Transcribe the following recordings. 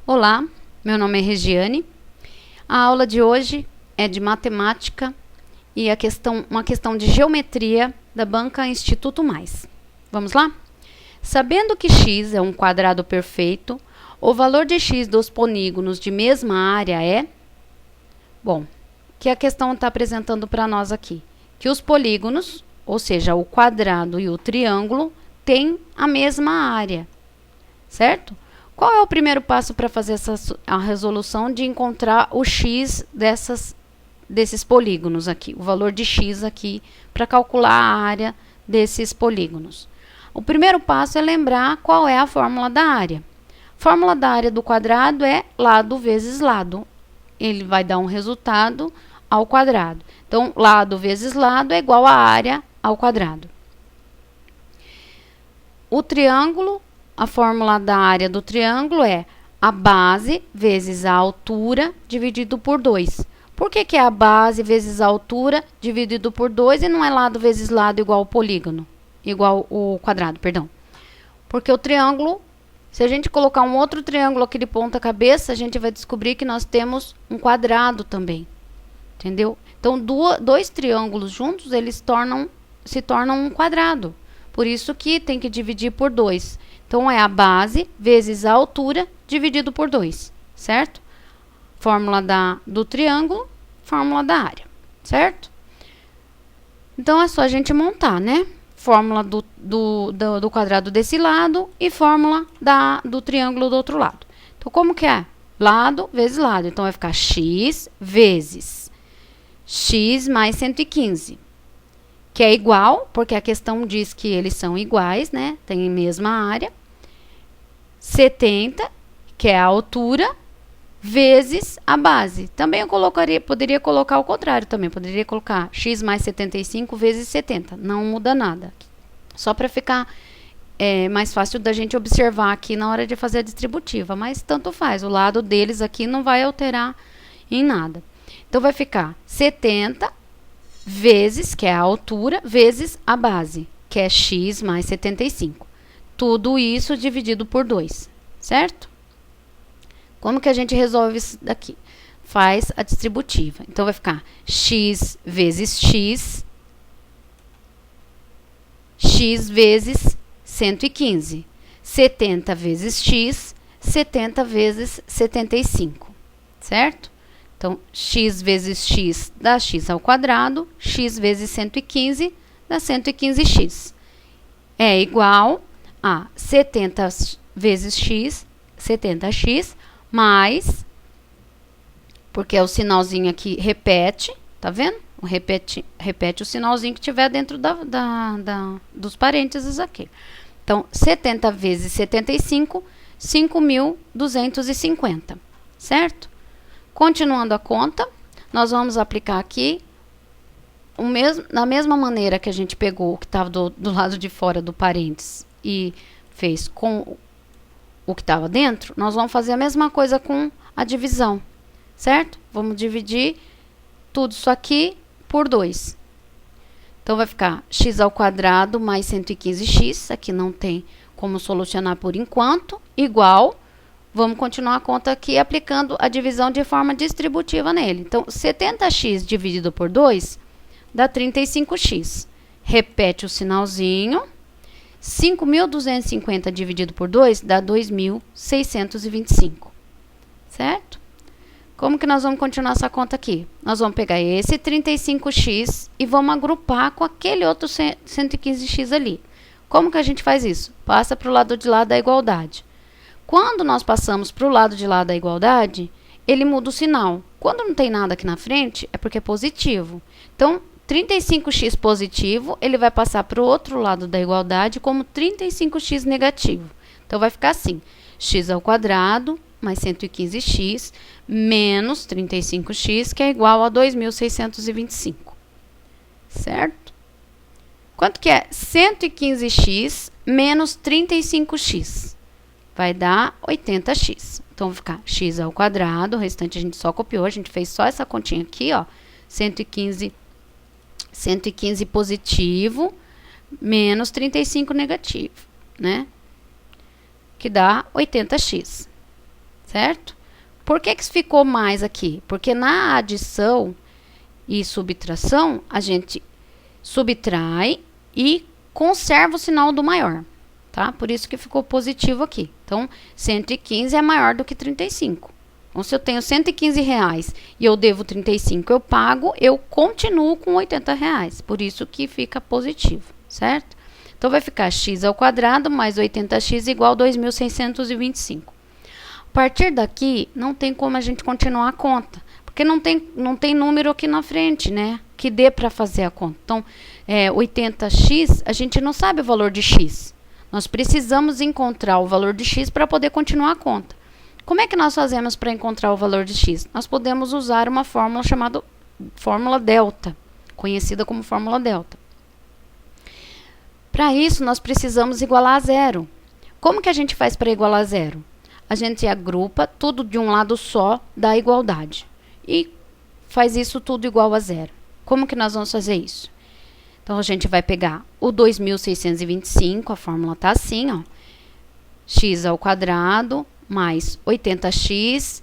Olá, meu nome é Regiane. A aula de hoje é de matemática e uma questão de geometria da banca Instituto Mais. Vamos lá? Sabendo que x é um quadrado perfeito, o valor de x dos polígonos de mesma área é... Bom, o que a questão está apresentando para nós aqui? Que os polígonos, ou seja, o quadrado e o triângulo, têm a mesma área, certo? Qual é o primeiro passo para fazer a resolução de encontrar o x desses polígonos aqui, o valor de x aqui, para calcular a área desses polígonos? O primeiro passo é lembrar qual é a fórmula da área. A fórmula da área do quadrado é lado vezes lado. Ele vai dar um resultado ao quadrado. Então, lado vezes lado é igual a área ao quadrado. O triângulo, a fórmula da área do triângulo é a base vezes a altura dividido por 2. Por que é a base vezes a altura dividido por 2 e não é lado vezes lado igual ao polígono? Igual o quadrado, perdão. Porque o triângulo, se a gente colocar um outro triângulo aqui de ponta cabeça, a gente vai descobrir que nós temos um quadrado também. Entendeu? Então, dois triângulos juntos, eles se tornam um quadrado. Por isso que tem que dividir por 2. Então, é a base vezes a altura dividido por 2, certo? Fórmula do triângulo, fórmula da área, certo? Então, é só a gente montar, né? Fórmula do quadrado desse lado e fórmula do triângulo do outro lado. Então, como que é? Lado vezes lado. Então, vai ficar x vezes x mais 115. Que é igual, porque a questão diz que eles são iguais, né? Tem a mesma área. 70, que é a altura, vezes a base. Também eu poderia colocar o contrário também. Poderia colocar x mais 75 vezes 70. Não muda nada. Só para ficar mais fácil da gente observar aqui na hora de fazer a distributiva. Mas tanto faz. O lado deles aqui não vai alterar em nada. Então, vai ficar 70 vezes, que é a altura, vezes a base, que é x mais 75. Tudo isso dividido por 2, certo? Como que a gente resolve isso daqui? Faz a distributiva. Então, vai ficar x vezes x, x vezes 115. 70 vezes x, 70 vezes 75, certo? Então, x vezes x dá x ao quadrado, x vezes 115 dá 115x. É igual a 70 vezes x, 70x, mais, porque é o sinalzinho aqui repete, tá vendo? Repete o sinalzinho que tiver dentro dos parênteses aqui. Então, 70 vezes 75, 5.250, certo? Continuando a conta, nós vamos aplicar aqui, da mesma maneira que a gente pegou o que estava do lado de fora do parênteses e fez com o que estava dentro, nós vamos fazer a mesma coisa com a divisão, certo? Vamos dividir tudo isso aqui por 2. Então, vai ficar x ao quadrado mais 115x, aqui não tem como solucionar por enquanto, igual... Vamos continuar a conta aqui aplicando a divisão de forma distributiva nele. Então, 70x dividido por 2 dá 35x. Repete o sinalzinho. 5.250 dividido por 2 dá 2.625. Certo? Como que nós vamos continuar essa conta aqui? Nós vamos pegar esse 35x e vamos agrupar com aquele outro 115x ali. Como que a gente faz isso? Passa para o lado de lá da igualdade. Quando nós passamos para o lado de lá da igualdade, ele muda o sinal. Quando não tem nada aqui na frente, é porque é positivo. Então, 35x positivo, ele vai passar para o outro lado da igualdade como 35x negativo. Então, vai ficar assim, x ao quadrado mais 115x menos 35x, que é igual a 2.625. Certo? Quanto que é 115x menos 35x? Vai dar 80x. Então, vai ficar x ao quadrado, o restante a gente só copiou, a gente fez só essa continha aqui, ó, 115 positivo, menos 35 negativo, né? Que dá 80x, certo? Por que ficou mais aqui? Porque na adição e subtração, a gente subtrai e conserva o sinal do maior, tá? Por isso que ficou positivo aqui. Então, 115 é maior do que 35. Então, se eu tenho 115 reais e eu devo 35, eu pago, eu continuo com 80 reais. Por isso que fica positivo, certo? Então, vai ficar x ao quadrado mais 80x igual a 2.625. A partir daqui, não tem como a gente continuar a conta, porque não tem número aqui na frente, né? Que dê para fazer a conta. Então, 80x, a gente não sabe o valor de x. Nós precisamos encontrar o valor de x para poder continuar a conta. Como é que nós fazemos para encontrar o valor de x? Nós podemos usar uma fórmula chamada fórmula delta, conhecida como fórmula delta. Para isso, nós precisamos igualar a zero. Como que a gente faz para igualar a zero? A gente agrupa tudo de um lado só da igualdade e faz isso tudo igual a zero. Como que nós vamos fazer isso? Então, a gente vai pegar o 2.625, a fórmula está assim, ó, x ao quadrado mais 80x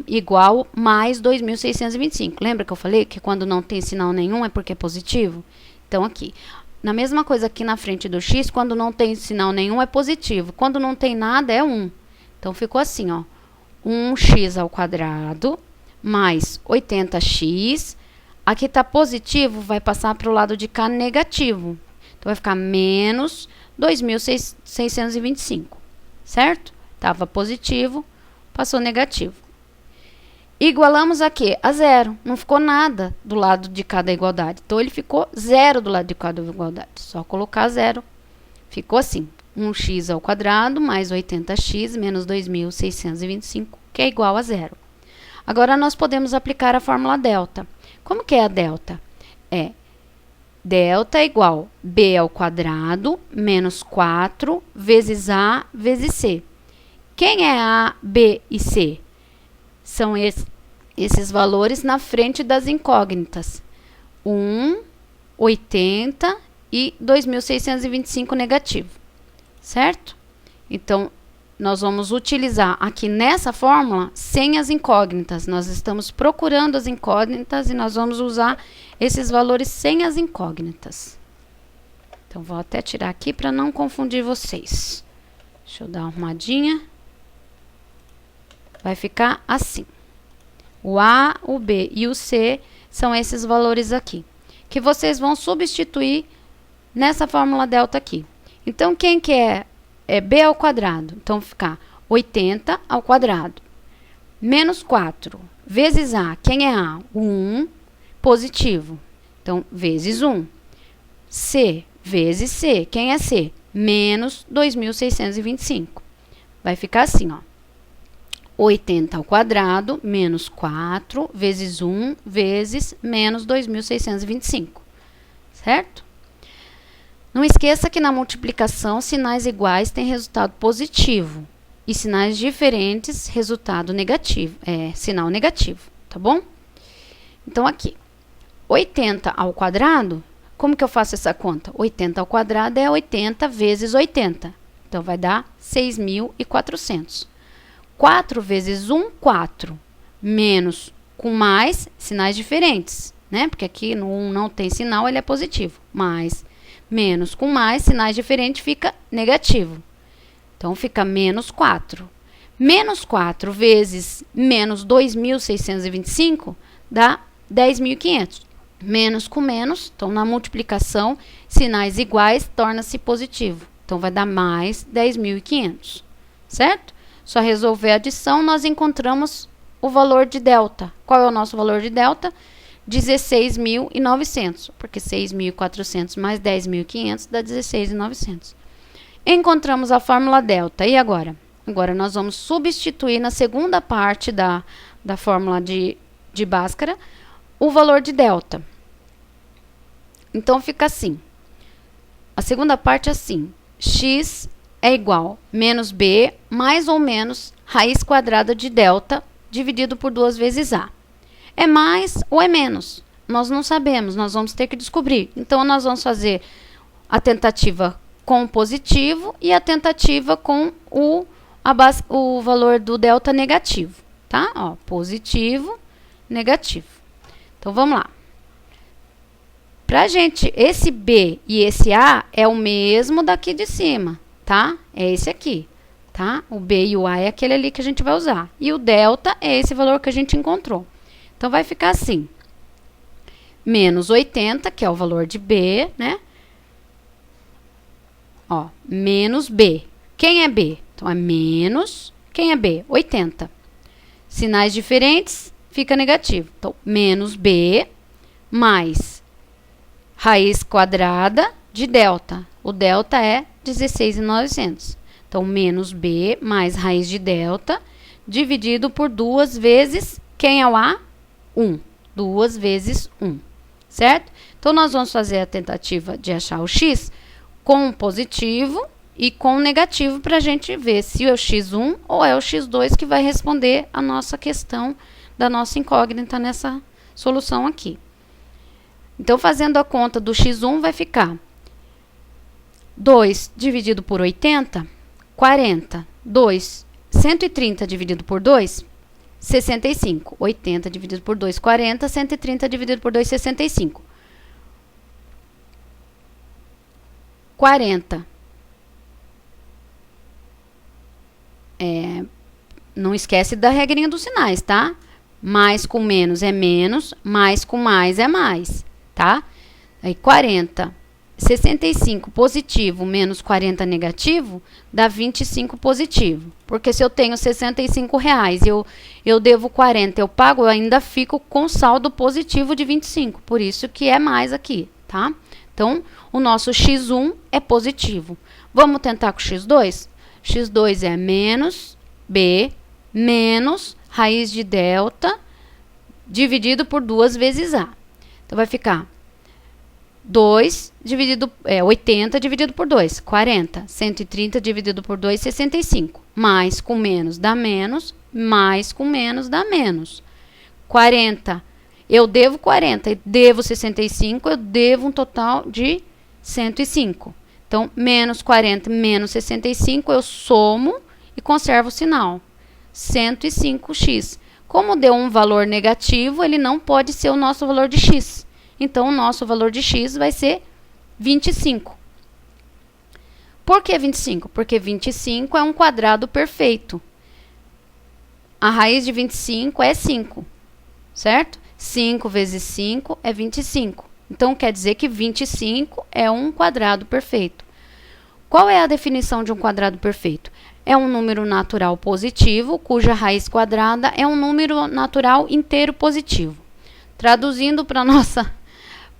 igual mais 2.625. Lembra que eu falei que quando não tem sinal nenhum é porque é positivo? Então, aqui, na mesma coisa aqui na frente do x, quando não tem sinal nenhum é positivo. Quando não tem nada é 1. Então, ficou assim, ó, 1x ao quadrado mais 80x. Aqui está positivo, vai passar para o lado de cá negativo. Então, vai ficar menos 2.625, certo? Estava positivo, passou negativo. Igualamos a quê? A zero. Não ficou nada do lado de cada igualdade. Então, ele ficou zero do lado de cada igualdade. Só colocar zero. Ficou assim. 1x ao quadrado mais 80x menos 2.625, que é igual a zero. Agora, nós podemos aplicar a fórmula delta. Como que é a delta? É delta igual b ao quadrado menos 4 vezes a vezes c. Quem é A, B e C? São esses valores na frente das incógnitas. 1, 80 e 2.625 negativo. Certo? Então, nós vamos utilizar aqui nessa fórmula sem as incógnitas. Nós estamos procurando as incógnitas e nós vamos usar esses valores sem as incógnitas. Então, vou até tirar aqui para não confundir vocês. Deixa eu dar uma arrumadinha. Vai ficar assim. O A, o B e o C são esses valores aqui, que vocês vão substituir nessa fórmula delta aqui. Então, quem que é B ao quadrado? Então, ficar 80 ao quadrado. Menos 4 vezes A. Quem é A? O 1 positivo. Então, vezes 1. C vezes C. Quem é C? Menos 2.625. Vai ficar assim, ó. 80 ao quadrado, menos 4, vezes 1, vezes menos 2.625, certo? Não esqueça que na multiplicação, sinais iguais têm resultado positivo e sinais diferentes, resultado negativo, sinal negativo, tá bom? Então, aqui, 80 ao quadrado, como que eu faço essa conta? 80 ao quadrado é 80 vezes 80, então vai dar 6.400. 4 vezes 1, 4, menos com mais, sinais diferentes, né? Porque aqui no 1 não tem sinal, ele é positivo. Mais, menos com mais, sinais diferentes, fica negativo. Então, fica menos 4. Menos 4 vezes menos 2.625 dá 10.500. Menos com menos, então, na multiplicação, sinais iguais, torna-se positivo. Então, vai dar mais 10.500, certo? Só resolver a adição, nós encontramos o valor de delta. Qual é o nosso valor de delta? 16.900, porque 6.400 mais 10.500 dá 16.900. Encontramos a fórmula delta. E agora? Agora, nós vamos substituir na segunda parte da fórmula de Bhaskara o valor de delta. Então, fica assim. A segunda parte é assim. X é igual a menos b mais ou menos raiz quadrada de delta dividido por 2 vezes a. É mais ou é menos? Nós não sabemos, nós vamos ter que descobrir. Então, nós vamos fazer a tentativa com o positivo e a tentativa com o valor do delta negativo, tá? Ó, positivo, negativo. Então, vamos lá. Pra gente, esse B e esse A é o mesmo daqui de cima, tá? É esse aqui, tá? O B e o A é aquele ali que a gente vai usar. E o delta é esse valor que a gente encontrou. Então, vai ficar assim. Menos 80, que é o valor de B, né? Ó, menos B. Quem é B? Então, é menos. Quem é B? 80. Sinais diferentes, fica negativo. Então, menos B mais raiz quadrada de delta. O delta é 16.900. Então, menos B mais raiz de delta dividido por 2 vezes, quem é o A? 1. 2 vezes 1, certo? Então, nós vamos fazer a tentativa de achar o x com positivo e com negativo para a gente ver se é o x1 ou é o x2 que vai responder a nossa questão da nossa incógnita nessa solução aqui. Então, fazendo a conta do x1, vai ficar 2 dividido por 80, 40. 130 dividido por 2, 65. 80 dividido por 2, 40. 130 dividido por 2, 65. 40. Não esquece da regrinha dos sinais, tá? Mais com menos é menos, mais com mais é mais. Tá? Aí 40, 65 positivo menos 40 negativo dá 25 positivo. Porque se eu tenho R$65 e eu devo 40, eu pago, eu ainda fico com saldo positivo de 25. Por isso que é mais aqui, tá? Então, o nosso x1 é positivo. Vamos tentar com o x2? X2 é menos B menos raiz de delta dividido por 2 vezes A. Então, vai ficar 80 dividido por 2, 40. 130 dividido por 2, 65. Mais com menos dá menos, mais com menos dá menos. 40, eu devo 40, eu devo 65, eu devo um total de 105. Então, menos 40 menos 65, eu somo e conservo o sinal. 105x. Como deu um valor negativo, ele não pode ser o nosso valor de x. Então, o nosso valor de x vai ser 25. Por que 25? Porque 25 é um quadrado perfeito. A raiz de 25 é 5, certo? 5 vezes 5 é 25. Então, quer dizer que 25 é um quadrado perfeito. Qual é a definição de um quadrado perfeito? É um número natural positivo, cuja raiz quadrada é um número natural inteiro positivo. Traduzindo para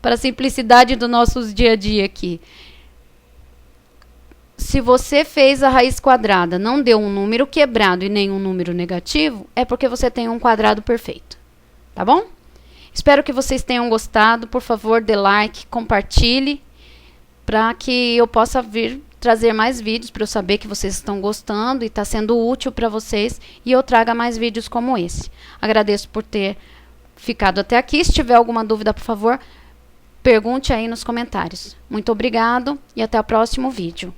a simplicidade do nosso dia a dia aqui. Se você fez a raiz quadrada, não deu um número quebrado e nem um número negativo, é porque você tem um quadrado perfeito. Tá bom? Espero que vocês tenham gostado. Por favor, dê like, compartilhe, para que eu possa vir trazer mais vídeos, para eu saber que vocês estão gostando e está sendo útil para vocês, e eu traga mais vídeos como esse. Agradeço por ter ficado até aqui. Se tiver alguma dúvida, por favor, pergunte aí nos comentários. Muito obrigado e até o próximo vídeo.